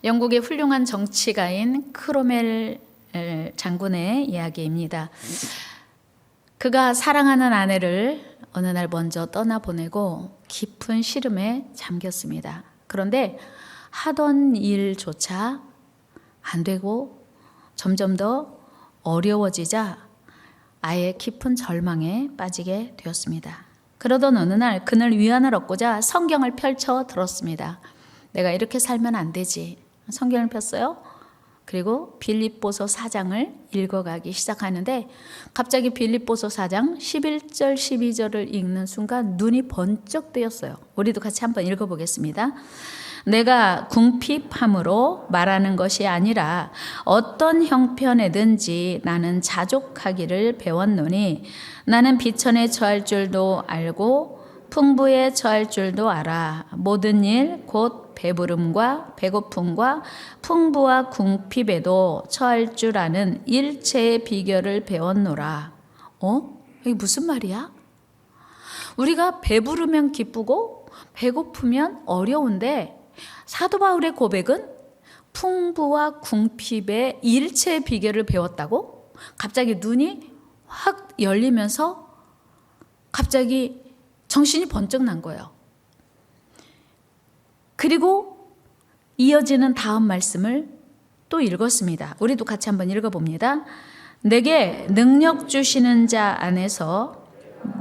영국의 훌륭한 정치가인 크로멜 장군의 이야기입니다. 그가 사랑하는 아내를 어느 날 먼저 떠나보내고 깊은 시름에 잠겼습니다. 그런데 하던 일조차 안 되고 점점 더 어려워지자 아예 깊은 절망에 빠지게 되었습니다. 그러던 어느 날 그는 위안을 얻고자 성경을 펼쳐 들었습니다. 내가 이렇게 살면 안 되지. 성경을 폈어요. 그리고 빌립보서 4장을 읽어가기 시작하는데 갑자기 빌립보서 4장 11절 12절을 읽는 순간 눈이 번쩍 뜨였어요. 우리도 같이 한번 읽어보겠습니다. 내가 궁핍함으로 말하는 것이 아니라 어떤 형편에든지 나는 자족하기를 배웠노니 나는 비천에 처할 줄도 알고 풍부에 처할 줄도 알아. 모든 일 곧 배부름과 배고픔과 풍부와 궁핍에도 처할 줄 아는 일체의 비결을 배웠노라. 이게 무슨 말이야? 우리가 배부르면 기쁘고 배고프면 어려운데 사도 바울의 고백은 풍부와 궁핍의 일체의 비결을 배웠다고? 갑자기 눈이 확 열리면서 갑자기 정신이 번쩍 난 거예요. 그리고 이어지는 다음 말씀을 또 읽었습니다. 우리도 같이 한번 읽어봅니다. 내게 능력 주시는 자 안에서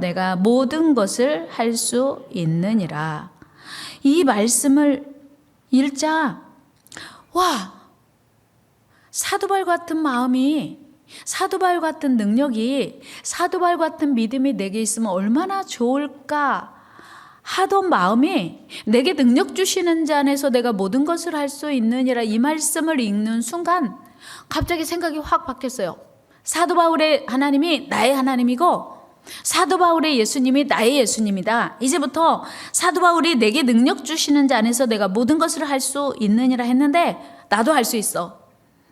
내가 모든 것을 할 수 있느니라. 이 말씀을 읽자 사도 바울 같은 마음이, 사도 바울 같은 능력이, 사도 바울 같은 믿음이 내게 있으면 얼마나 좋을까 하던 마음이 내게 능력 주시는 자 안에서 내가 모든 것을 할 수 있느니라 이 말씀을 읽는 순간 갑자기 생각이 확 바뀌었어요. 사도 바울의 하나님이 나의 하나님이고 사도 바울의 예수님이 나의 예수님이다. 이제부터 사도 바울이 내게 능력 주시는 자 안에서 내가 모든 것을 할 수 있느니라 했는데 나도 할 수 있어.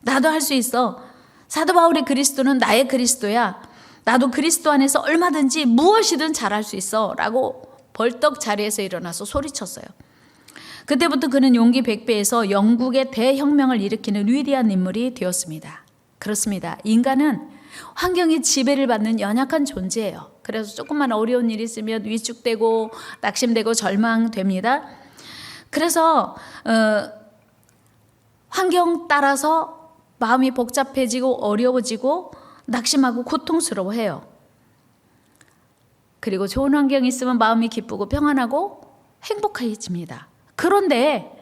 나도 할 수 있어. 사도 바울의 그리스도는 나의 그리스도야. 나도 그리스도 안에서 얼마든지 무엇이든 잘할 수 있어 라고 벌떡 자리에서 일어나서 소리쳤어요. 그때부터 그는 용기 100배에서 영국의 대혁명을 일으키는 위대한 인물이 되었습니다. 그렇습니다. 인간은 환경의 지배를 받는 연약한 존재예요. 그래서 조금만 어려운 일이 있으면 위축되고 낙심되고 절망됩니다. 그래서 환경 따라서 마음이 복잡해지고 어려워지고 낙심하고 고통스러워해요. 그리고 좋은 환경이 있으면 마음이 기쁘고 평안하고 행복해집니다. 그런데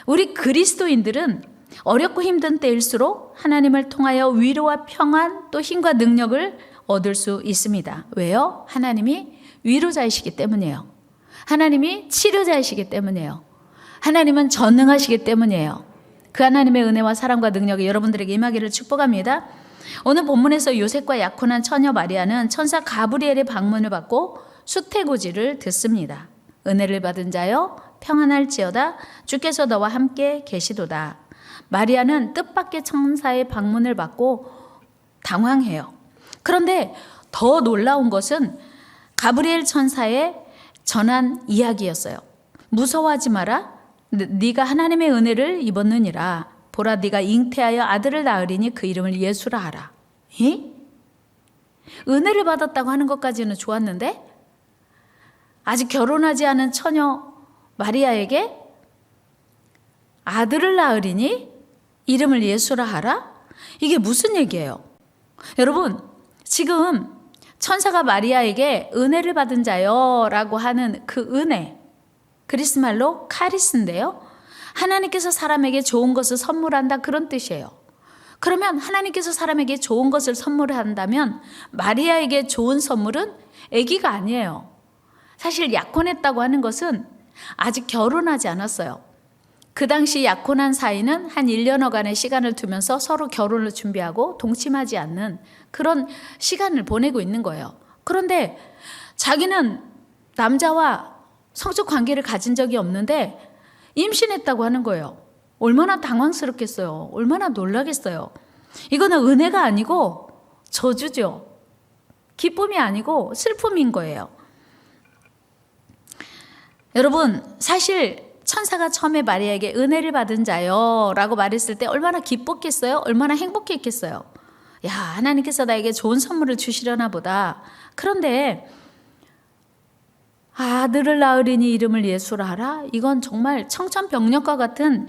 우리 그리스도인들은 어렵고 힘든 때일수록 하나님을 통하여 위로와 평안 또 힘과 능력을 얻을 수 있습니다. 왜요? 하나님이 위로자이시기 때문이에요. 하나님이 치료자이시기 때문이에요. 하나님은 전능하시기 때문이에요. 그 하나님의 은혜와 사랑과 능력이 여러분들에게 임하기를 축복합니다. 오늘 본문에서 요셉과 약혼한 처녀 마리아는 천사 가브리엘의 방문을 받고 수태고지를 듣습니다. 은혜를 받은 자여 평안할지어다 주께서 너와 함께 계시도다. 마리아는 뜻밖의 천사의 방문을 받고 당황해요. 그런데 더 놀라운 것은 가브리엘 천사의 전한 이야기였어요. 무서워하지 마라. 네가 하나님의 은혜를 입었느니라. 보라 네가 잉태하여 아들을 낳으리니 그 이름을 예수라 하라. 은혜를 받았다고 하는 것까지는 좋았는데 아직 결혼하지 않은 처녀 마리아에게 아들을 낳으리니 이름을 예수라 하라? 이게 무슨 얘기예요? 여러분 지금 천사가 마리아에게 은혜를 받은 자요 라고 하는 그 은혜, 그리스말로 카리스인데요, 하나님께서 사람에게 좋은 것을 선물한다 그런 뜻이에요. 그러면 하나님께서 사람에게 좋은 것을 선물한다면 마리아에게 좋은 선물은 아기가 아니에요. 사실 약혼했다고 하는 것은 아직 결혼하지 않았어요. 그 당시 약혼한 사이는 한 1년여간의 시간을 두면서 서로 결혼을 준비하고 동침하지 않는 그런 시간을 보내고 있는 거예요. 그런데 자기는 남자와 성적 관계를 가진 적이 없는데 임신했다고 하는 거예요. 얼마나 당황스럽겠어요. 얼마나 놀라겠어요. 이거는 은혜가 아니고 저주죠. 기쁨이 아니고 슬픔인 거예요. 여러분 사실 천사가 처음에 마리아에게 은혜를 받은 자요 라고 말했을 때 얼마나 기뻤겠어요? 얼마나 행복했겠어요? 야, 하나님께서 나에게 좋은 선물을 주시려나 보다. 그런데 아들을 낳으리니 이름을 예수라 하라? 이건 정말 청천벽력과 같은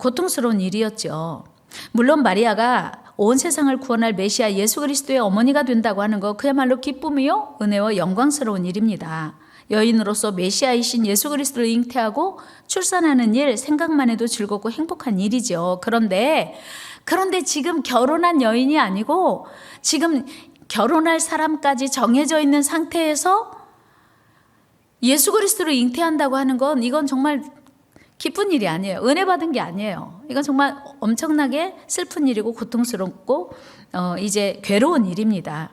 고통스러운 일이었죠. 물론 마리아가 온 세상을 구원할 메시아 예수 그리스도의 어머니가 된다고 하는 거 그야말로 기쁨이요 은혜와 영광스러운 일입니다. 여인으로서 메시아이신 예수 그리스도를 잉태하고 출산하는 일 생각만 해도 즐겁고 행복한 일이죠. 그런데 지금 결혼한 여인이 아니고 지금 결혼할 사람까지 정해져 있는 상태에서 예수 그리스도를 잉태한다고 하는 건 이건 정말 기쁜 일이 아니에요. 은혜 받은 게 아니에요. 이건 정말 엄청나게 슬픈 일이고 고통스럽고 이제 괴로운 일입니다.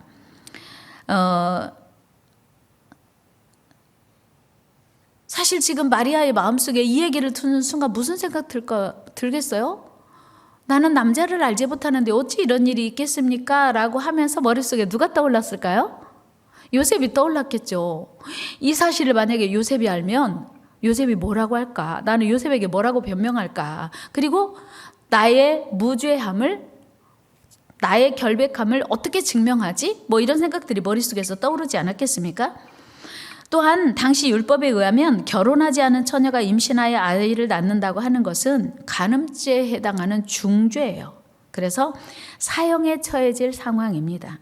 사실 지금 마리아의 마음속에 이 얘기를 듣는 순간 무슨 생각 들겠어요? 나는 남자를 알지 못하는데 어찌 이런 일이 있겠습니까? 라고 하면서 머릿속에 누가 떠올랐을까요? 요셉이 떠올랐겠죠. 이 사실을 만약에 요셉이 알면 요셉이 뭐라고 할까? 나는 요셉에게 뭐라고 변명할까? 그리고 나의 무죄함을, 나의 결백함을 어떻게 증명하지? 뭐 이런 생각들이 머릿속에서 떠오르지 않았겠습니까? 또한 당시 율법에 의하면 결혼하지 않은 처녀가 임신하여 아이를 낳는다고 하는 것은 간음죄에 해당하는 중죄예요. 그래서 사형에 처해질 상황입니다.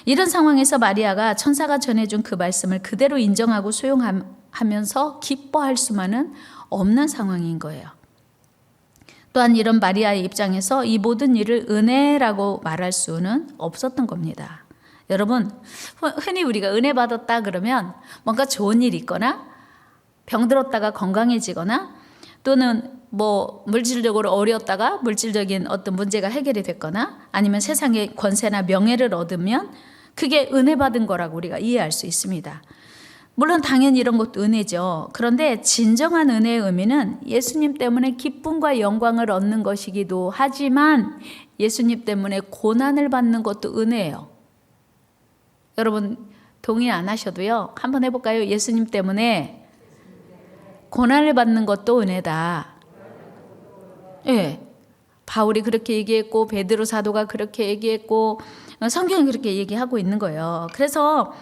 이런 상황에서 마리아가 천사가 전해준 그 말씀을 그대로 인정하고 수용하면서 기뻐할 수만은 없는 상황인 거예요. 또한 이런 마리아의 입장에서 이 모든 일을 은혜라고 말할 수는 없었던 겁니다. 여러분, 흔히 우리가 은혜 받았다 그러면 뭔가 좋은 일이 있거나 병들었다가 건강해지거나 또는 뭐 물질적으로 어려웠다가 물질적인 어떤 문제가 해결이 됐거나 아니면 세상의 권세나 명예를 얻으면 그게 은혜 받은 거라고 우리가 이해할 수 있습니다. 물론 당연히 이런 것도 은혜죠. 그런데 진정한 은혜의 의미는 예수님 때문에 기쁨과 영광을 얻는 것이기도 하지만 예수님 때문에 고난을 받는 것도 은혜예요. 여러분 동의 안 하셔도요. 한번 해볼까요? 예수님 때문에 고난을 받는 것도 은혜다. 예, 바울이 그렇게 얘기했고 베드로 사도가 그렇게 얘기했고 성경이 그렇게 얘기하고 있는 거예요. 그래서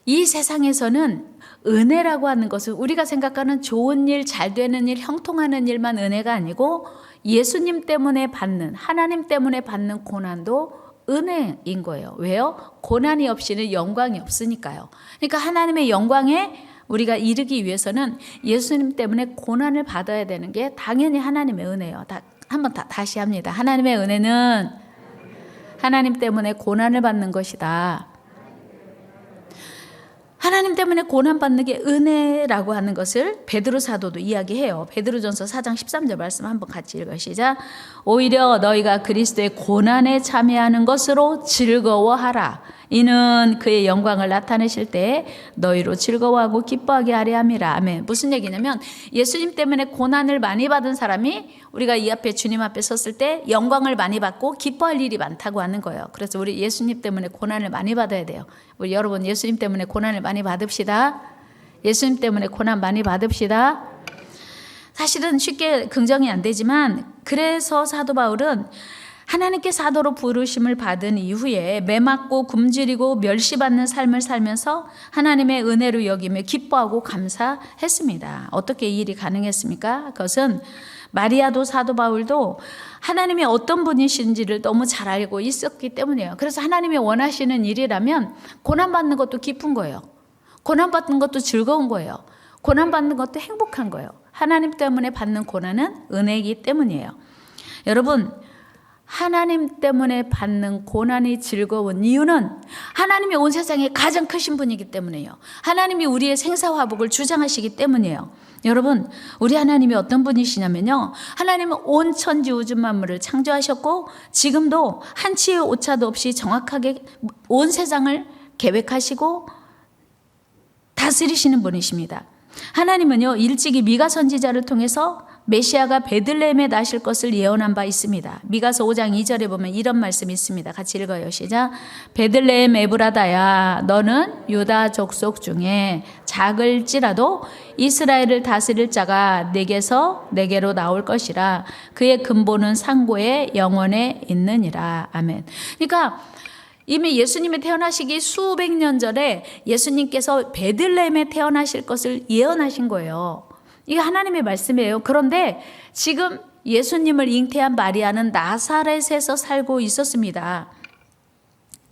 이 세상에서는 은혜라고 하는 것은 우리가 생각하는 좋은 일, 잘 되는 일, 형통하는 일만 은혜가 아니고 예수님 때문에 받는, 하나님 때문에 받는 고난도 은혜인 거예요. 왜요? 고난이 없이는 영광이 없으니까요. 그러니까 하나님의 영광에 우리가 이르기 위해서는 예수님 때문에 고난을 받아야 되는 게 당연히 하나님의 은혜예요. 다시 합니다. 하나님의 은혜는 하나님 때문에 고난을 받는 것이다. 하나님 때문에 고난받는 게 은혜라고 하는 것을 베드로 사도도 이야기해요. 베드로전서 4장 13절 말씀 한번 같이 읽으시자. 오히려 너희가 그리스도의 고난에 참여하는 것으로 즐거워하라. 이는 그의 영광을 나타내실 때에 너희로 즐거워하고 기뻐하게 하려 함이라. 아멘. 무슨 얘기냐면 예수님 때문에 고난을 많이 받은 사람이 우리가 이 앞에 주님 앞에 섰을 때 영광을 많이 받고 기뻐할 일이 많다고 하는 거예요. 그래서 우리 예수님 때문에 고난을 많이 받아야 돼요. 우리 여러분 예수님 때문에 고난을 많이 받읍시다. 예수님 때문에 고난 많이 받읍시다. 사실은 쉽게 긍정이 안 되지만 그래서 사도 바울은 하나님께 사도로 부르심을 받은 이후에 매맞고 굶주리고 멸시받는 삶을 살면서 하나님의 은혜로 여기며 기뻐하고 감사했습니다. 어떻게 이 일이 가능했습니까? 그것은 마리아도 사도 바울도 하나님이 어떤 분이신지를 너무 잘 알고 있었기 때문이에요. 그래서 하나님이 원하시는 일이라면 고난받는 것도 기쁜 거예요. 고난받는 것도 즐거운 거예요. 고난받는 것도 행복한 거예요. 하나님 때문에 받는 고난은 은혜이기 때문이에요. 여러분, 하나님 때문에 받는 고난이 즐거운 이유는 하나님이 온 세상에 가장 크신 분이기 때문이에요. 하나님이 우리의 생사화복을 주장하시기 때문이에요. 여러분, 우리 하나님이 어떤 분이시냐면요, 하나님은 온 천지 우주 만물을 창조하셨고 지금도 한치의 오차도 없이 정확하게 온 세상을 계획하시고 다스리시는 분이십니다. 하나님은요, 일찍이 미가 선지자를 통해서 메시아가 베들레헴에 나실 것을 예언한 바 있습니다. 미가서 5장 2절에 보면 이런 말씀이 있습니다. 같이 읽어요. 시작. 베들레헴 에브라다야, 너는 유다 족속 중에 작을지라도 이스라엘을 다스릴 자가 내게서 내게로 나올 것이라. 그의 근본은 상고의 영원에 있느니라. 아멘. 그러니까 이미 예수님이 태어나시기 수백 년 전에 예수님께서 베들레헴에 태어나실 것을 예언하신 거예요. 이게 하나님의 말씀이에요. 그런데 지금 예수님을 잉태한 마리아는 나사렛에서 살고 있었습니다.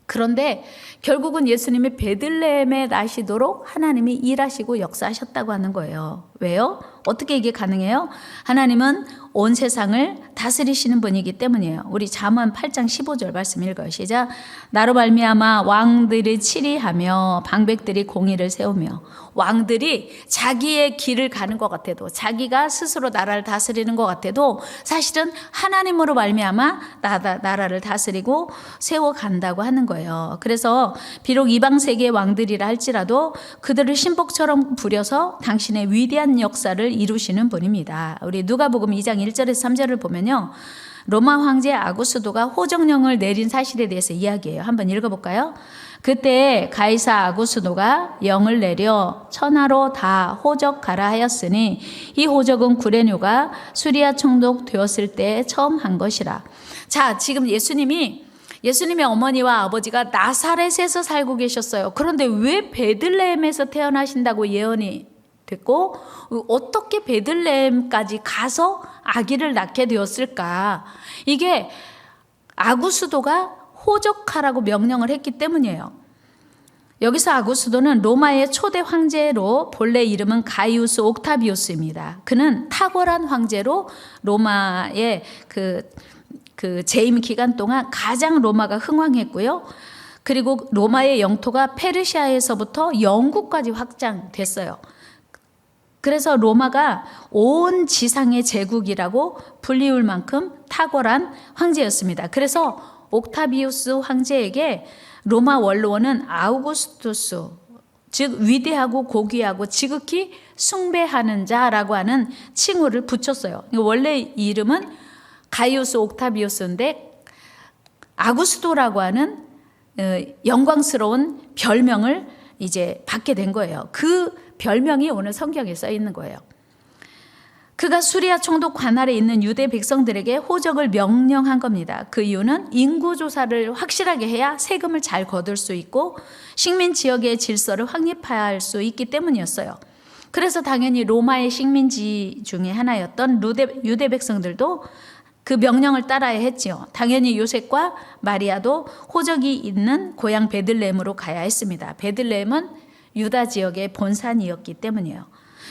그런데 결국은 예수님이 베들레헴에 나시도록 하나님이 일하시고 역사하셨다고 하는 거예요. 왜요? 어떻게 이게 가능해요? 하나님은 온 세상을 다스리시는 분이기 때문이에요. 우리 잠언 8장 15절 말씀 읽어요. 시작. 나로 말미암아 왕들이 치리하며 방백들이 공의를 세우며. 왕들이 자기의 길을 가는 것 같아도, 자기가 스스로 나라를 다스리는 것 같아도 사실은 하나님으로 말미암아 나라를 다스리고 세워간다고 하는 거예요. 그래서 비록 이방 세계의 왕들이라 할지라도 그들을 신복처럼 부려서 당신의 위대한 역사를 이루시는 분입니다. 우리 누가복음 2장 1절에서 3절을 보면요, 로마 황제 아구스도가 호정령을 내린 사실에 대해서 이야기해요. 한번 읽어볼까요? 그때 가이사 아구스도가 영을 내려 천하로 다 호적하라 하였으니 이 호적은 구레뇨가 수리아 총독 되었을 때 처음 한 것이라. 자, 지금 예수님의 어머니와 아버지가 나사렛에서 살고 계셨어요. 그런데 왜 베들레헴에서 태어나신다고 예언이 됐고 어떻게 베들레헴까지 가서 아기를 낳게 되었을까? 이게 아구스도가 호적하라고 명령을 했기 때문이에요. 여기서 아구스도는 로마의 초대 황제로 본래 이름은 가이우스 옥타비우스입니다. 그는 탁월한 황제로 로마의 그 재임 기간 동안 가장 로마가 흥왕했고요. 그리고 로마의 영토가 페르시아에서부터 영국까지 확장됐어요. 그래서 로마가 온 지상의 제국이라고 불리울 만큼 탁월한 황제였습니다. 그래서 옥타비우스 황제에게 로마 원로원은 아우구스투스, 즉 위대하고 고귀하고 지극히 숭배하는 자라고 하는 칭호를 붙였어요. 원래 이름은 가이우스 옥타비우스인데 아구스도라고 하는 영광스러운 별명을 이제 받게 된 거예요. 그 별명이 오늘 성경에 써 있는 거예요. 그가 수리아 총독 관할에 있는 유대 백성들에게 호적을 명령한 겁니다. 그 이유는 인구 조사를 확실하게 해야 세금을 잘 거둘 수 있고 식민 지역의 질서를 확립할 수 있기 때문이었어요. 그래서 당연히 로마의 식민지 중에 하나였던 유대 백성들도 그 명령을 따라야 했지요. 당연히 요셉과 마리아도 호적이 있는 고향 베들레헴으로 가야 했습니다. 베들레헴은 유다 지역의 본산이었기 때문이에요.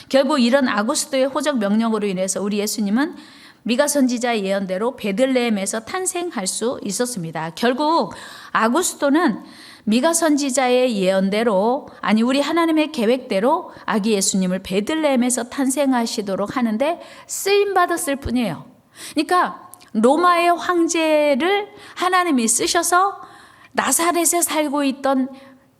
결국 이런 아구스도의 호적 명령으로 인해서 우리 예수님은 미가 선지자의 예언대로 베들레헴에서 탄생할 수 있었습니다. 결국 아구스도는 미가 선지자의 예언대로, 아니 우리 하나님의 계획대로 아기 예수님을 베들레헴에서 탄생하시도록 하는데 쓰임 받았을 뿐이에요. 그러니까 로마의 황제를 하나님이 쓰셔서 나사렛에 살고 있던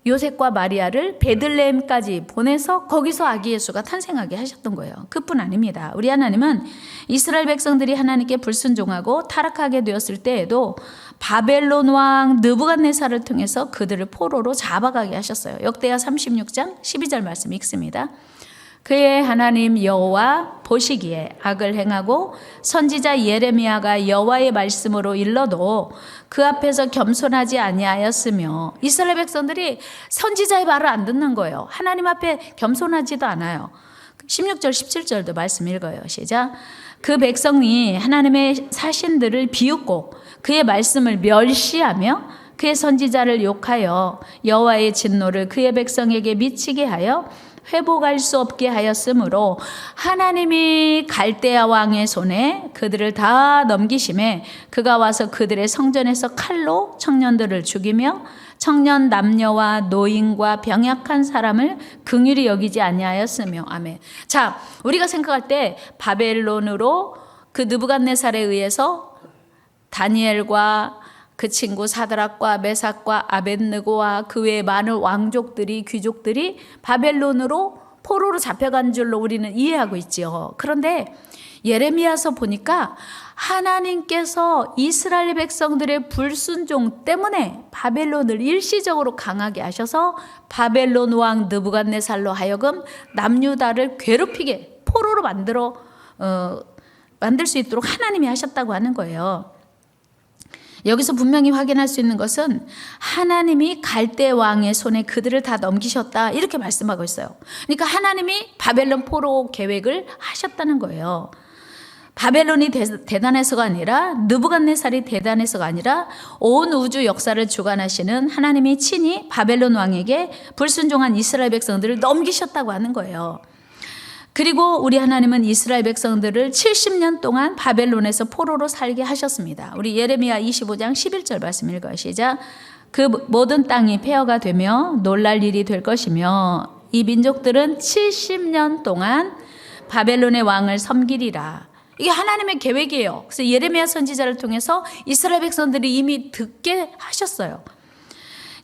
요셉과 마리아를 베들레헴까지 보내서 거기서 아기 예수가 탄생하게 하셨던 거예요. 그뿐 아닙니다. 우리 하나님은 이스라엘 백성들이 하나님께 불순종하고 타락하게 되었을 때에도 바벨론 왕 느부갓네살을 통해서 그들을 포로로 잡아가게 하셨어요. 역대하 36장 12절 말씀 읽습니다. 그의 하나님 여호와 보시기에 악을 행하고 선지자 예레미야가 여호와의 말씀으로 일러도 그 앞에서 겸손하지 아니하였으며, 이스라엘 백성들이 선지자의 말을 안 듣는 거예요. 하나님 앞에 겸손하지도 않아요. 16절 17절도 말씀 읽어요. 시작. 그 백성이 하나님의 사신들을 비웃고 그의 말씀을 멸시하며 그의 선지자를 욕하여 여호와의 진노를 그의 백성에게 미치게 하여 회복할 수 없게 하였으므로 하나님이 갈대아 왕의 손에 그들을 다 넘기심에 그가 와서 그들의 성전에서 칼로 청년들을 죽이며 청년 남녀와 노인과 병약한 사람을 긍휼히 여기지 아니하였으며. 아멘. 자, 우리가 생각할 때 바벨론으로 그 느부갓네살에 의해서 다니엘과 그 친구 사드락과 메삭과 아벳느고와 그 외에 많은 왕족들이, 귀족들이 바벨론으로 포로로 잡혀간 줄로 우리는 이해하고 있지요. 그런데 예레미야서 보니까 하나님께서 이스라엘 백성들의 불순종 때문에 바벨론을 일시적으로 강하게 하셔서 바벨론 왕 느부갓네살로 하여금 남유다를 괴롭히게 포로로 만들 수 있도록 하나님이 하셨다고 하는 거예요. 여기서 분명히 확인할 수 있는 것은 하나님이 갈대 왕의 손에 그들을 다 넘기셨다 이렇게 말씀하고 있어요. 그러니까 하나님이 바벨론 포로 계획을 하셨다는 거예요. 바벨론이 대단해서가 아니라 느부갓네살이 대단해서가 아니라 온 우주 역사를 주관하시는 하나님이 친히 바벨론 왕에게 불순종한 이스라엘 백성들을 넘기셨다고 하는 거예요. 그리고 우리 하나님은 이스라엘 백성들을 70년 동안 바벨론에서 포로로 살게 하셨습니다. 우리 예레미야 25장 11절 말씀 읽어요. 시작. 그 모든 땅이 폐허가 되며 놀랄 일이 될 것이며 이 민족들은 70년 동안 바벨론의 왕을 섬기리라. 이게 하나님의 계획이에요. 그래서 예레미야 선지자를 통해서 이스라엘 백성들이 이미 듣게 하셨어요.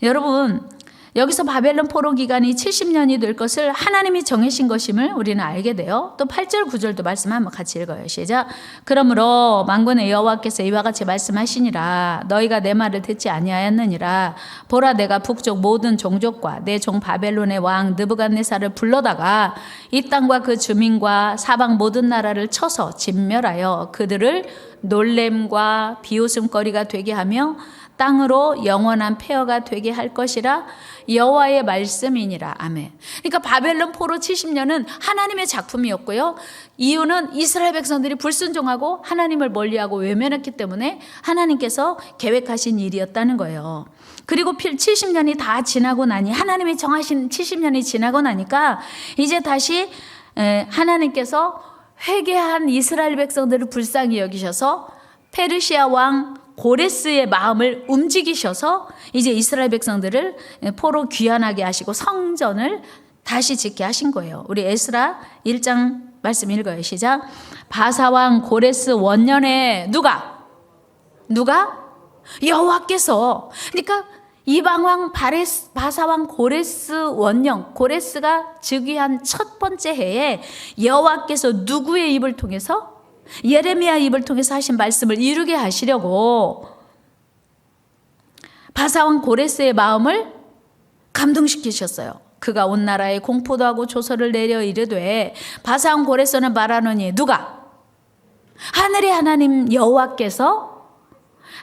여러분, 여기서 바벨론 포로 기간이 70년이 될 것을 하나님이 정하신 것임을 우리는 알게 돼요. 또 8절 9절도 말씀 한번 같이 읽어요. 시작. 그러므로 만군의 여호와께서 이와 같이 말씀하시니라. 너희가 내 말을 듣지 아니하였느니라. 보라, 내가 북쪽 모든 종족과 내 종 바벨론의 왕 느부갓네살을 불러다가 이 땅과 그 주민과 사방 모든 나라를 쳐서 진멸하여 그들을 놀램과 비웃음거리가 되게 하며 땅으로 영원한 폐허가 되게 할 것이라 여호와의 말씀이니라. 아멘. 그러니까 바벨론 포로 70년은 하나님의 작품이었고요. 이유는 이스라엘 백성들이 불순종하고 하나님을 멀리하고 외면했기 때문에 하나님께서 계획하신 일이었다는 거예요. 그리고 70년이 다 지나고 나니 하나님이 정하신 70년이 지나고 나니까 이제 다시 하나님께서 회개한 이스라엘 백성들을 불쌍히 여기셔서 페르시아 왕 고레스의 마음을 움직이셔서 이제 이스라엘 백성들을 포로 귀환하게 하시고 성전을 다시 짓게 하신 거예요. 우리 에스라 1장 말씀 읽어요. 시작. 바사왕 고레스 원년에 누가? 여호와께서. 그러니까 이방왕 바사왕 고레스 원년, 고레스가 즉위한 첫 번째 해에 여호와께서 누구의 입을 통해서? 예레미야 입을 통해서 하신 말씀을 이루게 하시려고 바사왕 고레스의 마음을 감동시키셨어요. 그가 온 나라에 공포도 하고 조서를 내려 이르되 바사왕 고레스는 말하노니 누가? 하늘의 하나님 여호와께서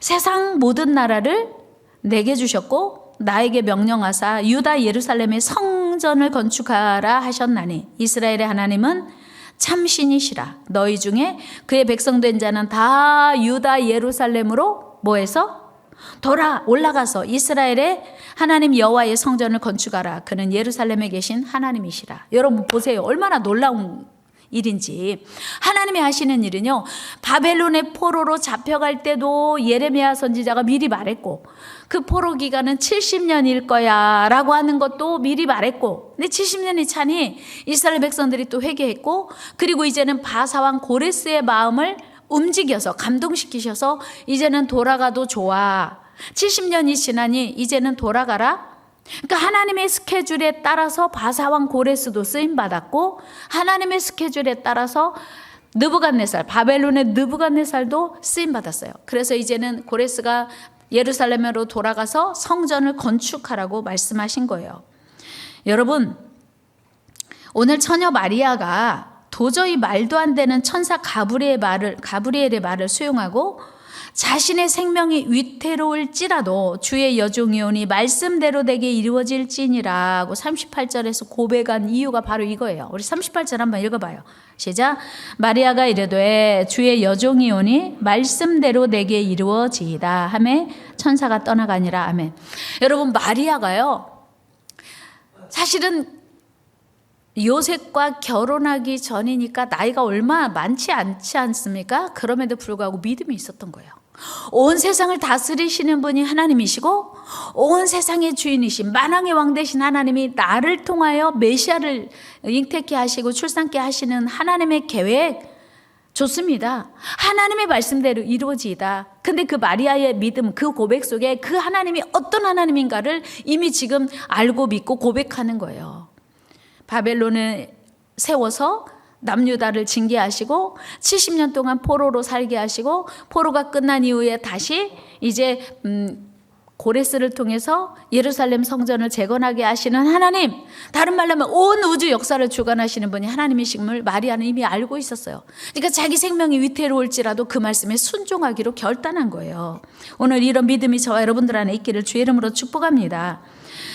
세상 모든 나라를 내게 주셨고 나에게 명령하사 유다 예루살렘의 성전을 건축하라 하셨나니 이스라엘의 하나님은 참신이시라. 너희 중에 그의 백성된 자는 다 유다 예루살렘으로 뭐해서? 올라가서 이스라엘의 하나님 여호와의 성전을 건축하라. 그는 예루살렘에 계신 하나님이시라. 여러분 보세요. 얼마나 놀라운 일인지. 하나님이 하시는 일은요, 바벨론의 포로로 잡혀갈 때도 예레미야 선지자가 미리 말했고 그 포로 기간은 70년일 거야 라고 하는 것도 미리 말했고, 근데 70년이 차니 이스라엘 백성들이 또 회개했고, 그리고 이제는 바사왕 고레스의 마음을 움직여서 감동시키셔서 이제는 돌아가도 좋아. 70년이 지나니 이제는 돌아가라. 그러니까 하나님의 스케줄에 따라서 바사왕 고레스도 쓰임받았고 하나님의 스케줄에 따라서 느부갓네살, 바벨론의 느부갓네살도 쓰임받았어요. 그래서 이제는 고레스가 예루살렘으로 돌아가서 성전을 건축하라고 말씀하신 거예요. 여러분, 오늘 처녀 마리아가 도저히 말도 안 되는 천사 가브리엘의 말을 수용하고 자신의 생명이 위태로울지라도 주의 여종이오니 말씀대로 내게 이루어질지니라고 38절에서 고백한 이유가 바로 이거예요. 우리 38절 한번 읽어봐요. 시작. 마리아가 이르되 주의 여종이오니 말씀대로 내게 이루어지이다 하매 천사가 떠나가니라. 아멘. 여러분, 마리아가요, 사실은 요셉과 결혼하기 전이니까 나이가 얼마 많지 않지 않습니까? 그럼에도 불구하고 믿음이 있었던 거예요. 온 세상을 다스리시는 분이 하나님이시고 온 세상의 주인이신 만왕의 왕 되신 하나님이 나를 통하여 메시아를 잉태케 하시고 출산케 하시는 하나님의 계획 좋습니다. 하나님의 말씀대로 이루어지이다. 근데 그 마리아의 믿음, 그 고백 속에 그 하나님이 어떤 하나님인가를 이미 지금 알고 믿고 고백하는 거예요. 바벨론을 세워서 남유다를 징계하시고 70년 동안 포로로 살게 하시고 포로가 끝난 이후에 다시 이제 고레스를 통해서 예루살렘 성전을 재건하게 하시는 하나님, 다른 말로 하면 온 우주 역사를 주관하시는 분이 하나님이심을 마리아는 이미 알고 있었어요. 그러니까 자기 생명이 위태로울지라도 그 말씀에 순종하기로 결단한 거예요. 오늘 이런 믿음이 저와 여러분들 안에 있기를 주의 이름으로 축복합니다.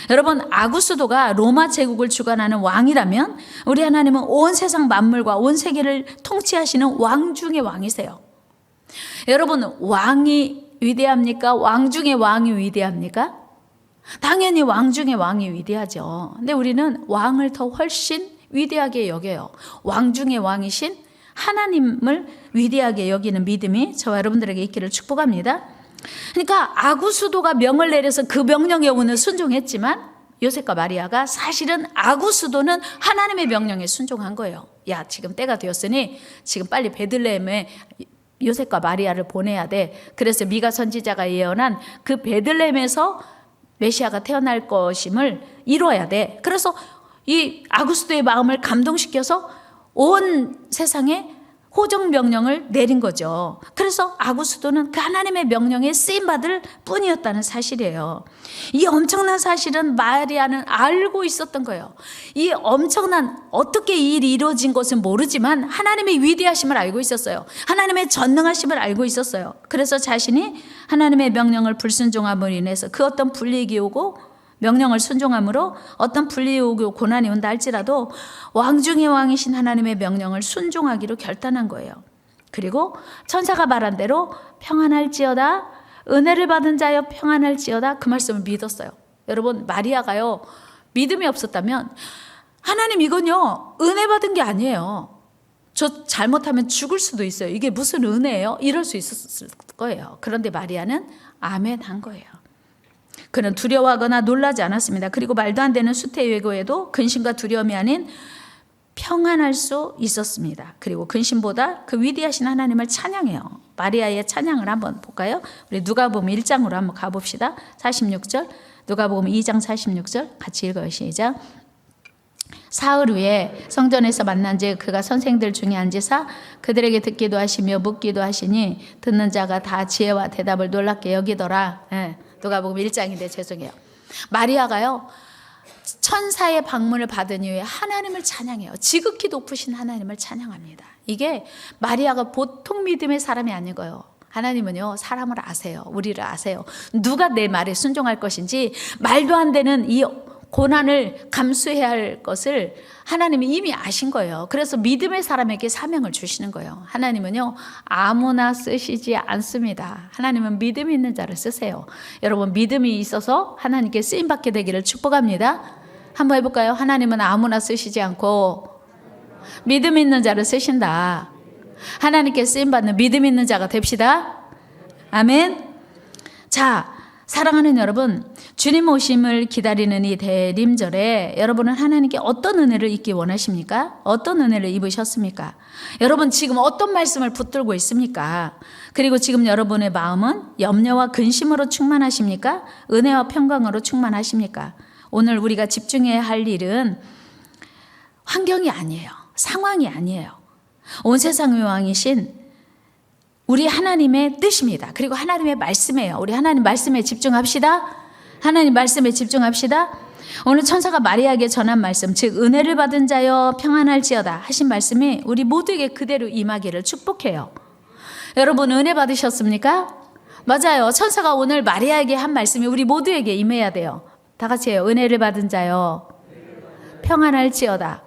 여러분, 아구스도가 로마 제국을 주관하는 왕이라면 우리 하나님은 온 세상 만물과 온 세계를 통치하시는 왕 중의 왕이세요. 여러분, 왕이 위대합니까? 왕 중의 왕이 위대합니까? 당연히 왕 중의 왕이 위대하죠. 근데 우리는 왕을 더 훨씬 위대하게 여겨요. 왕 중의 왕이신 하나님을 위대하게 여기는 믿음이 저와 여러분들에게 있기를 축복합니다. 그러니까 아구수도가 명을 내려서 그 명령에 오늘 순종했지만 요셉과 마리아가 사실은 아구수도는 하나님의 명령에 순종한 거예요. 야, 지금 때가 되었으니 지금 빨리 베들레헴에 요셉과 마리아를 보내야 돼. 그래서 미가 선지자가 예언한 그 베들레헴에서 메시아가 태어날 것임을 이루어야 돼. 그래서 이 아구스도의 마음을 감동시켜서 온 세상에 호정 명령을 내린 거죠. 그래서 아구스도는 그 하나님의 명령에 쓰임받을 뿐이었다는 사실이에요. 이 엄청난 사실은 마리아는 알고 있었던 거예요. 이 엄청난, 어떻게 이 일이 이루어진 것은 모르지만 하나님의 위대하심을 알고 있었어요. 하나님의 전능하심을 알고 있었어요. 그래서 자신이 하나님의 명령을 불순종함으로 인해서 그 어떤 불이익이 오고 명령을 순종함으로 어떤 불리이 오고 고난이 온다 할지라도 왕 중의 왕이신 하나님의 명령을 순종하기로 결단한 거예요. 그리고 천사가 말한 대로 평안할지어다, 은혜를 받은 자여 평안할지어다, 그 말씀을 믿었어요. 여러분, 마리아가요 믿음이 없었다면 하나님, 이건요 은혜 받은 게 아니에요. 저 잘못하면 죽을 수도 있어요. 이게 무슨 은혜예요? 이럴 수 있었을 거예요. 그런데 마리아는 아멘 한 거예요. 그는 두려워하거나 놀라지 않았습니다. 그리고 말도 안 되는 수태 예고에도 근심과 두려움이 아닌 평안할 수 있었습니다. 그리고 근심보다 그 위대하신 하나님을 찬양해요. 마리아의 찬양을 한번 볼까요? 우리 누가복음 1장으로 한번 가봅시다. 46절, 누가복음 2장 46절 같이 읽어요. 시작. 사흘 후에 성전에서 만난즉 그가 선생들 중에 앉으사 그들에게 듣기도 하시며 묻기도 하시니 듣는 자가 다 지혜와 대답을 놀랍게 여기더라. 누가복음 1장인데 죄송해요. 마리아가요 천사의 방문을 받은 이후에 하나님을 찬양해요. 지극히 높으신 하나님을 찬양합니다. 이게 마리아가 보통 믿음의 사람이 아닌 거예요. 하나님은요 사람을 아세요. 우리를 아세요. 누가 내 말에 순종할 것인지, 말도 안 되는 이 고난을 감수해야 할 것을 하나님이 이미 아신 거예요. 그래서 믿음의 사람에게 사명을 주시는 거예요. 하나님은요 아무나 쓰시지 않습니다. 하나님은 믿음 있는 자를 쓰세요. 여러분, 믿음이 있어서 하나님께 쓰임받게 되기를 축복합니다. 한번 해볼까요? 하나님은 아무나 쓰시지 않고 믿음 있는 자를 쓰신다. 하나님께 쓰임받는 믿음 있는 자가 됩시다. 아멘. 자, 사랑하는 여러분, 주님 오심을 기다리는 이 대림절에 여러분은 하나님께 어떤 은혜를 입기 원하십니까? 어떤 은혜를 입으셨습니까? 여러분, 지금 어떤 말씀을 붙들고 있습니까? 그리고 지금 여러분의 마음은 염려와 근심으로 충만하십니까? 은혜와 평강으로 충만하십니까? 오늘 우리가 집중해야 할 일은 환경이 아니에요. 상황이 아니에요. 온 세상의 왕이신 우리 하나님의 뜻입니다. 그리고 하나님의 말씀이에요. 우리 하나님 말씀에 집중합시다. 하나님 말씀에 집중합시다. 오늘 천사가 마리아에게 전한 말씀, 즉 은혜를 받은 자여 평안할지어다 하신 말씀이 우리 모두에게 그대로 임하기를 축복해요. 여러분, 은혜 받으셨습니까? 맞아요. 천사가 오늘 마리아에게 한 말씀이 우리 모두에게 임해야 돼요. 다 같이 해요. 은혜를 받은 자여 평안할지어다.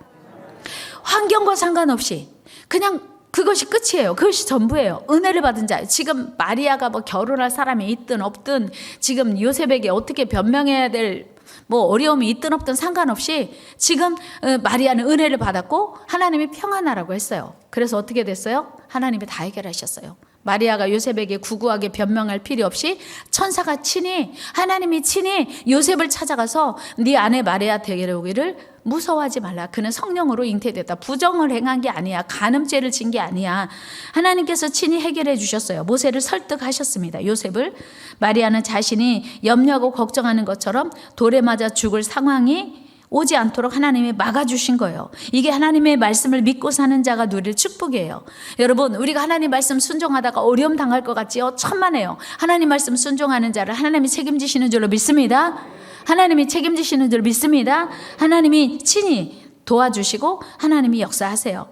환경과 상관없이 그냥 그것이 끝이에요. 그것이 전부예요. 은혜를 받은 자. 지금 마리아가 뭐 결혼할 사람이 있든 없든, 지금 요셉에게 어떻게 변명해야 될 뭐 어려움이 있든 없든 상관없이 지금 마리아는 은혜를 받았고 하나님이 평안하라고 했어요. 그래서 어떻게 됐어요? 하나님이 다 해결하셨어요. 마리아가 요셉에게 구구하게 변명할 필요 없이 천사가 친히, 하나님이 친히 요셉을 찾아가서 네 아내 마리아 데려오기를 무서워하지 말라. 그는 성령으로 잉태됐다. 부정을 행한 게 아니야. 간음죄를 진 게 아니야. 하나님께서 친히 해결해 주셨어요. 모세를 설득하셨습니다. 요셉을. 마리아는 자신이 염려하고 걱정하는 것처럼 돌에 맞아 죽을 상황이 오지 않도록 하나님이 막아주신 거예요. 이게 하나님의 말씀을 믿고 사는 자가 누릴 축복이에요. 여러분, 우리가 하나님 말씀 순종하다가 어려움 당할 것 같지요? 천만에요. 하나님 말씀 순종하는 자를 하나님이 책임지시는 줄로 믿습니다. 하나님이 책임지시는 줄 믿습니다. 하나님이 친히 도와주시고 하나님이 역사하세요.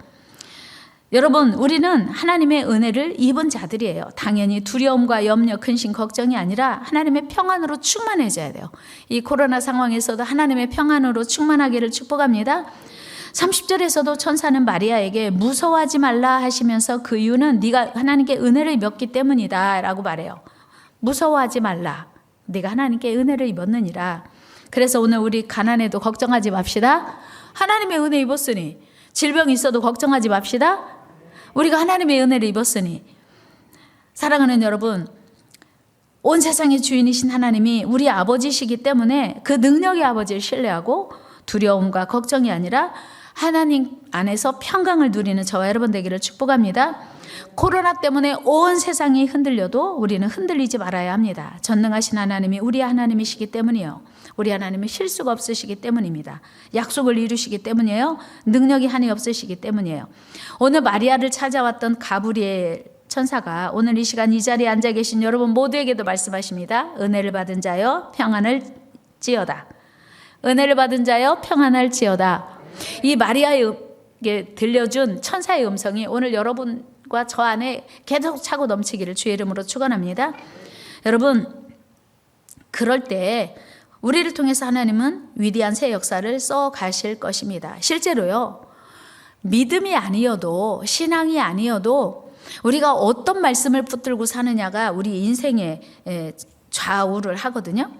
여러분, 우리는 하나님의 은혜를 입은 자들이에요. 당연히 두려움과 염려, 근심, 걱정이 아니라 하나님의 평안으로 충만해져야 돼요. 이 코로나 상황에서도 하나님의 평안으로 충만하기를 축복합니다. 30절에서도 천사는 마리아에게 무서워하지 말라 하시면서 그 이유는 네가 하나님께 은혜를 입었기 때문이다 라고 말해요. 무서워하지 말라. 네가 하나님께 은혜를 입었느니라. 그래서 오늘 우리 가난해도 걱정하지 맙시다. 하나님의 은혜 입었으니. 질병이 있어도 걱정하지 맙시다. 우리가 하나님의 은혜를 입었으니. 사랑하는 여러분, 온 세상의 주인이신 하나님이 우리 아버지시기 때문에 그 능력의 아버지를 신뢰하고 두려움과 걱정이 아니라 하나님 안에서 평강을 누리는 저와 여러분 되기를 축복합니다. 코로나 때문에 온 세상이 흔들려도 우리는 흔들리지 말아야 합니다. 전능하신 하나님이 우리 하나님이시기 때문이에요. 우리 하나님은 실수가 없으시기 때문입니다. 약속을 이루시기 때문이에요. 능력이 한이 없으시기 때문이에요. 오늘 마리아를 찾아왔던 가브리엘 천사가 오늘 이 시간 이 자리에 앉아 계신 여러분 모두에게도 말씀하십니다. 은혜를 받은 자여 평안할지어다. 은혜를 받은 자여 평안할지어다. 이 마리아에게 들려준 천사의 음성이 오늘 여러분과 저 안에 계속 차고 넘치기를 주의 이름으로 축원합니다. 여러분, 그럴 때 우리를 통해서 하나님은 위대한 새 역사를 써 가실 것입니다. 실제로요, 믿음이 아니어도 신앙이 아니어도 우리가 어떤 말씀을 붙들고 사느냐가 우리 인생에 좌우를 하거든요.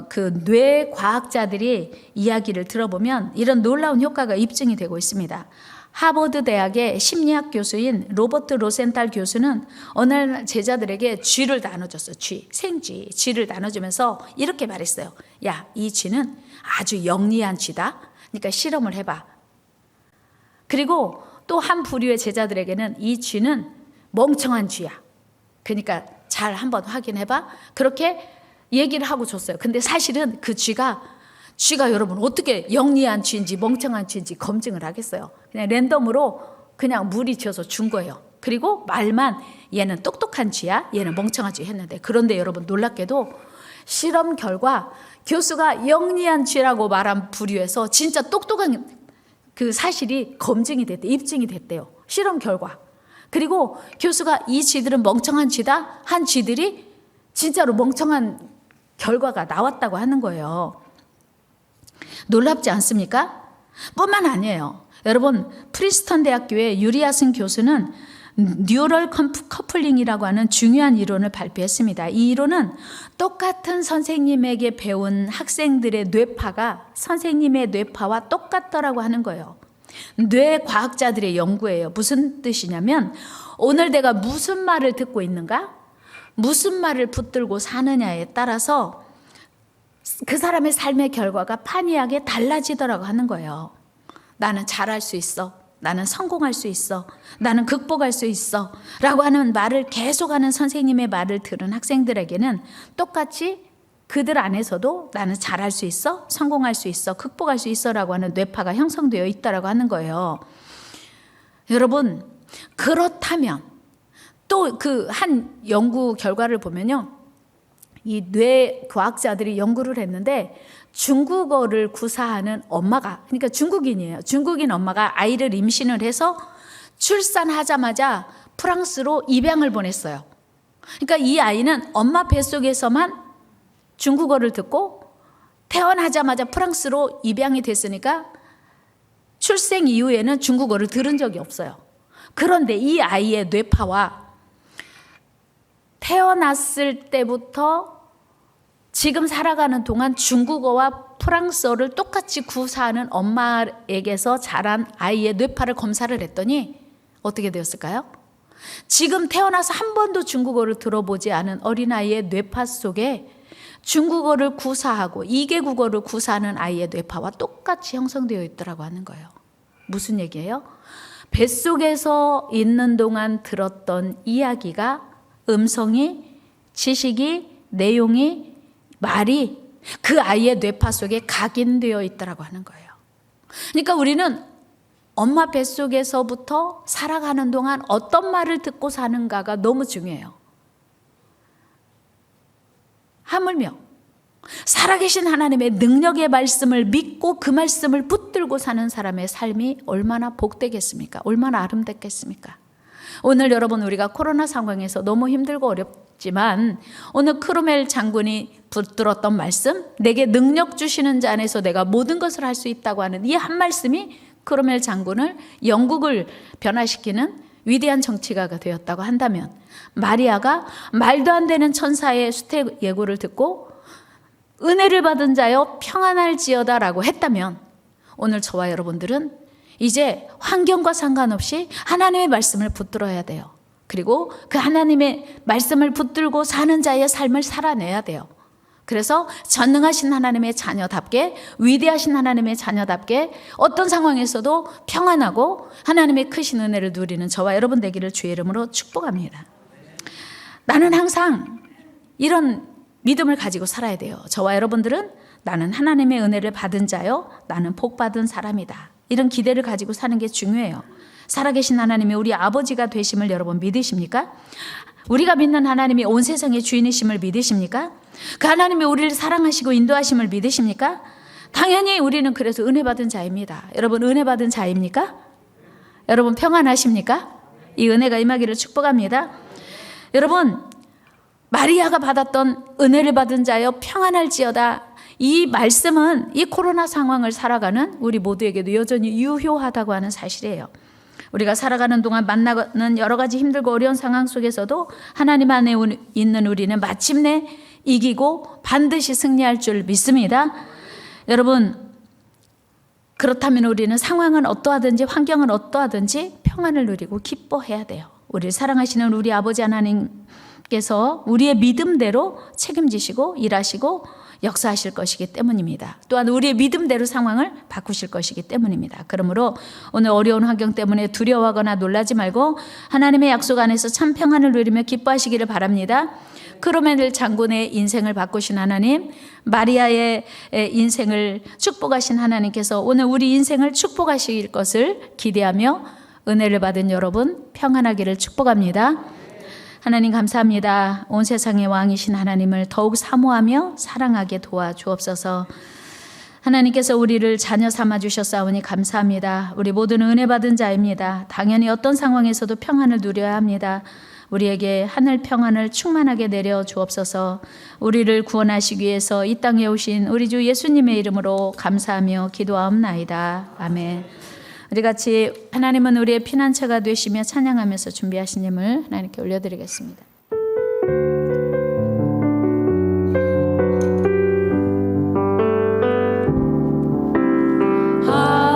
그 뇌 과학자들이 이야기를 들어보면 이런 놀라운 효과가 입증이 되고 있습니다. 하버드 대학의 심리학 교수인 로버트 로센탈 교수는 어느 날 제자들에게 쥐를 나눠줬어요. 생쥐를 나눠주면서 이렇게 말했어요. 야, 이 쥐는 아주 영리한 쥐다. 그러니까 실험을 해봐. 그리고 또 한 부류의 제자들에게는 이 쥐는 멍청한 쥐야. 그러니까 잘 한번 확인해봐. 그렇게 얘기를 하고 줬어요. 근데 사실은 그 쥐가 여러분 어떻게 영리한 쥐인지 멍청한 쥐인지 검증을 하겠어요. 그냥 랜덤으로 그냥 무리지어서 준 거예요. 그리고 말만 얘는 똑똑한 쥐야, 얘는 멍청한 쥐 했는데, 그런데 여러분 놀랍게도 실험 결과 교수가 영리한 쥐라고 말한 부류에서 진짜 똑똑한 그 사실이 검증이 됐대, 입증이 됐대요. 실험 결과. 그리고 교수가 이 쥐들은 멍청한 쥐다 한 쥐들이 진짜로 멍청한 결과가 나왔다고 하는 거예요. 놀랍지 않습니까? 뿐만 아니에요. 여러분, 프린스턴 대학교의 유리아슨 교수는 뉴럴 커플링이라고 하는 중요한 이론을 발표했습니다. 이 이론은 똑같은 선생님에게 배운 학생들의 뇌파가 선생님의 뇌파와 똑같더라고 하는 거예요. 뇌 과학자들의 연구예요. 무슨 뜻이냐면 오늘 내가 무슨 말을 듣고 있는가? 무슨 말을 붙들고 사느냐에 따라서 그 사람의 삶의 결과가 판이하게 달라지더라고 하는 거예요. 나는 잘할 수 있어. 나는 성공할 수 있어. 나는 극복할 수 있어. 라고 하는 말을 계속하는 선생님의 말을 들은 학생들에게는 똑같이 그들 안에서도 나는 잘할 수 있어. 성공할 수 있어. 극복할 수 있어. 라고 하는 뇌파가 형성되어 있다고 하는 거예요. 여러분, 그렇다면 또 그 한 연구 결과를 보면요. 이 뇌 과학자들이 연구를 했는데 중국어를 구사하는 엄마가, 그러니까 중국인이에요. 중국인 엄마가 아이를 임신을 해서 출산하자마자 프랑스로 입양을 보냈어요. 그러니까 이 아이는 엄마 뱃속에서만 중국어를 듣고 태어나자마자 프랑스로 입양이 됐으니까 출생 이후에는 중국어를 들은 적이 없어요. 그런데 이 아이의 뇌파와 태어났을 때부터 지금 살아가는 동안 중국어와 프랑스어를 똑같이 구사하는 엄마에게서 자란 아이의 뇌파를 검사를 했더니 어떻게 되었을까요? 지금 태어나서 한 번도 중국어를 들어보지 않은 어린아이의 뇌파 속에 중국어를 구사하고 2개 국어를 구사하는 아이의 뇌파와 똑같이 형성되어 있더라고 하는 거예요. 무슨 얘기예요? 뱃속에서 있는 동안 들었던 이야기가, 음성이, 지식이, 내용이, 말이 그 아이의 뇌파 속에 각인되어 있더라고 하는 거예요. 그러니까 우리는 엄마 뱃속에서부터 살아가는 동안 어떤 말을 듣고 사는가가 너무 중요해요. 하물며 살아계신 하나님의 능력의 말씀을 믿고 그 말씀을 붙들고 사는 사람의 삶이 얼마나 복되겠습니까? 얼마나 아름답겠습니까? 오늘 여러분, 우리가 코로나 상황에서 너무 힘들고 어렵지만 오늘 크루멜 장군이 붙들었던 말씀, 내게 능력 주시는 자 안에서 내가 모든 것을 할 수 있다고 하는 이 한 말씀이 크루멜 장군을, 영국을 변화시키는 위대한 정치가가 되었다고 한다면, 마리아가 말도 안 되는 천사의 수태 예고를 듣고 은혜를 받은 자여 평안할지어다 라고 했다면, 오늘 저와 여러분들은 이제 환경과 상관없이 하나님의 말씀을 붙들어야 돼요. 그리고 그 하나님의 말씀을 붙들고 사는 자의 삶을 살아내야 돼요. 그래서 전능하신 하나님의 자녀답게, 위대하신 하나님의 자녀답게 어떤 상황에서도 평안하고 하나님의 크신 은혜를 누리는 저와 여러분 되기를 주의 이름으로 축복합니다. 나는 항상 이런 믿음을 가지고 살아야 돼요. 저와 여러분들은 나는 하나님의 은혜를 받은 자요, 나는 복 받은 사람이다, 이런 기대를 가지고 사는 게 중요해요. 살아계신 하나님이 우리 아버지가 되심을 여러분 믿으십니까? 우리가 믿는 하나님이 온 세상의 주인이심을 믿으십니까? 그 하나님이 우리를 사랑하시고 인도하심을 믿으십니까? 당연히 우리는 그래서 은혜 받은 자입니다. 여러분, 은혜 받은 자입니까? 여러분, 평안하십니까? 이 은혜가 임하기를 축복합니다. 여러분, 마리아가 받았던 은혜를 받은 자여 평안할지어다, 이 말씀은 이 코로나 상황을 살아가는 우리 모두에게도 여전히 유효하다고 하는 사실이에요. 우리가 살아가는 동안 만나는 여러 가지 힘들고 어려운 상황 속에서도 하나님 안에 있는 우리는 마침내 이기고 반드시 승리할 줄 믿습니다. 여러분, 그렇다면 우리는 상황은 어떠하든지 환경은 어떠하든지 평안을 누리고 기뻐해야 돼요. 우리를 사랑하시는 우리 아버지 하나님께서 우리의 믿음대로 책임지시고 일하시고 역사하실 것이기 때문입니다. 또한 우리의 믿음대로 상황을 바꾸실 것이기 때문입니다. 그러므로 오늘 어려운 환경 때문에 두려워하거나 놀라지 말고 하나님의 약속 안에서 참 평안을 누리며 기뻐하시기를 바랍니다. 크루멜 장군의 인생을 바꾸신 하나님, 마리아의 인생을 축복하신 하나님께서 오늘 우리 인생을 축복하실 것을 기대하며 은혜를 받은 여러분 평안하기를 축복합니다. 하나님 감사합니다. 온 세상의 왕이신 하나님을 더욱 사모하며 사랑하게 도와주옵소서. 하나님께서 우리를 자녀 삼아 주셨사오니 감사합니다. 우리 모두는 은혜 받은 자입니다. 당연히 어떤 상황에서도 평안을 누려야 합니다. 우리에게 하늘 평안을 충만하게 내려 주옵소서. 우리를 구원하시기 위해서 이 땅에 오신 우리 주 예수님의 이름으로 감사하며 기도하옵나이다. 아멘. 우리 같이 하나님은 우리의 피난처가 되시며 찬양하면서 준비하신 힘을 하나님께 올려드리겠습니다. 과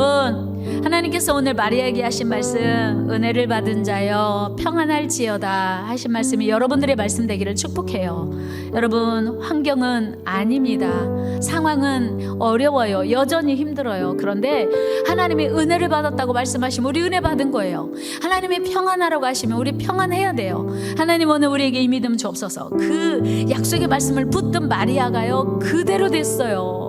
여러분, 하나님께서 오늘 마리아에게 하신 말씀, 은혜를 받은 자여 평안할지어다 하신 말씀이 여러분들의 말씀 되기를 축복해요. 여러분, 환경은 아닙니다. 상황은 어려워요. 여전히 힘들어요. 그런데 하나님이 은혜를 받았다고 말씀하시면 우리 은혜 받은 거예요. 하나님이 평안하라고 하시면 우리 평안해야 돼요. 하나님 오늘 우리에게 이 믿음 주옵소서. 그 약속의 말씀을 붙든 마리아가요 그대로 됐어요.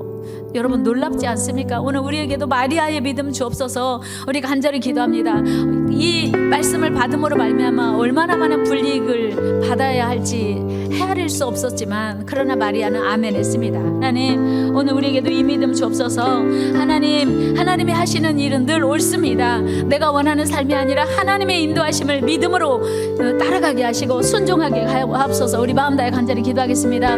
여러분 놀랍지 않습니까? 오늘 우리에게도 마리아의 믿음 주옵소서. 우리 간절히 기도합니다. 이 말씀을 받음으로 말미암아 얼마나 많은 불이익을 받아야 할지 헤아릴 수 없었지만 그러나 마리아는 아멘 했습니다. 하나님 오늘 우리에게도 이 믿음 주옵소서. 하나님이 하시는 일은 늘 옳습니다. 내가 원하는 삶이 아니라 하나님의 인도하심을 믿음으로 따라가게 하시고 순종하게 하옵소서. 우리 마음 다해 간절히 기도하겠습니다.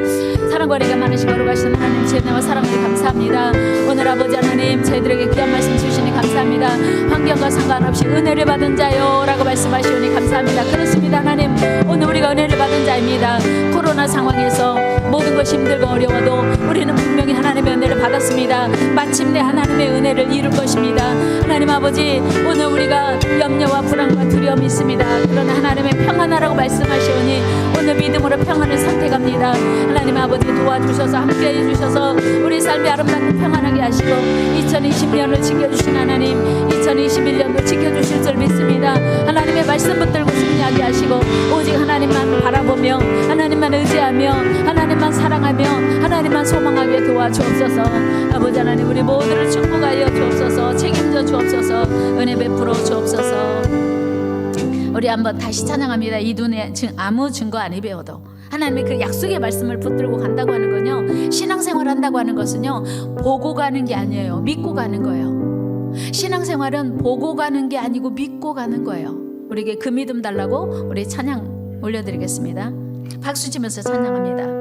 사랑과 은혜가 많으시고 거룩하신 하나님 제 은혜와 사랑을 감사합니다. 오늘 아버지 하나님 저희들에게 귀한 말씀 주시니 감사합니다. 환경과 상관없이 은혜를 받은 자요 라고 말씀하시오니 감사합니다. 그렇습니다. 하나님 오늘 우리가 은혜를 받은 자입니다. 코로나 상황에서 모든 것이 힘들고 어려워도 우리는 분명히 하나님의 은혜를 받았습니다. 마침내 하나님의 은혜를 이룰 것입니다. 하나님 아버지 오늘 우리가 염려와 불안과 두려움이 있습니다. 그러나 하나님의 평안하라고 말씀하시오니 오늘 믿음으로 평안을 선택합니다. 하나님 아버지 도와주셔서 함께해 주셔서 우리 삶이 아름답고 평안하게 하시고 2020년을 지켜주신 하나님 2021년도 지켜주실 줄 믿습니다. 하나님의 말씀 붙들고 승리하게 하시고 오직 하나님만 바라보며 하나님만 의지하며 하나님만 사랑하며 하나님만 소망하게 도와주옵소서. 아버지 하나님 우리 모두를 축복하여 주옵소서. 책임져 주옵소서. 은혜 베풀어 주옵소서. 우리 한번 다시 찬양합니다. 이 눈에 아무 증거 안 배워도 하나님의 그 약속의 말씀을 붙들고 간다고 하는 건요 신앙생활 한다고 하는 것은요 보고 가는 게 아니에요. 믿고 가는 거예요. 신앙생활은 보고 가는 게 아니고 믿고 가는 거예요. 우리에게 그 믿음 달라고 우리 찬양 올려드리겠습니다. 박수 치면서 찬양합니다.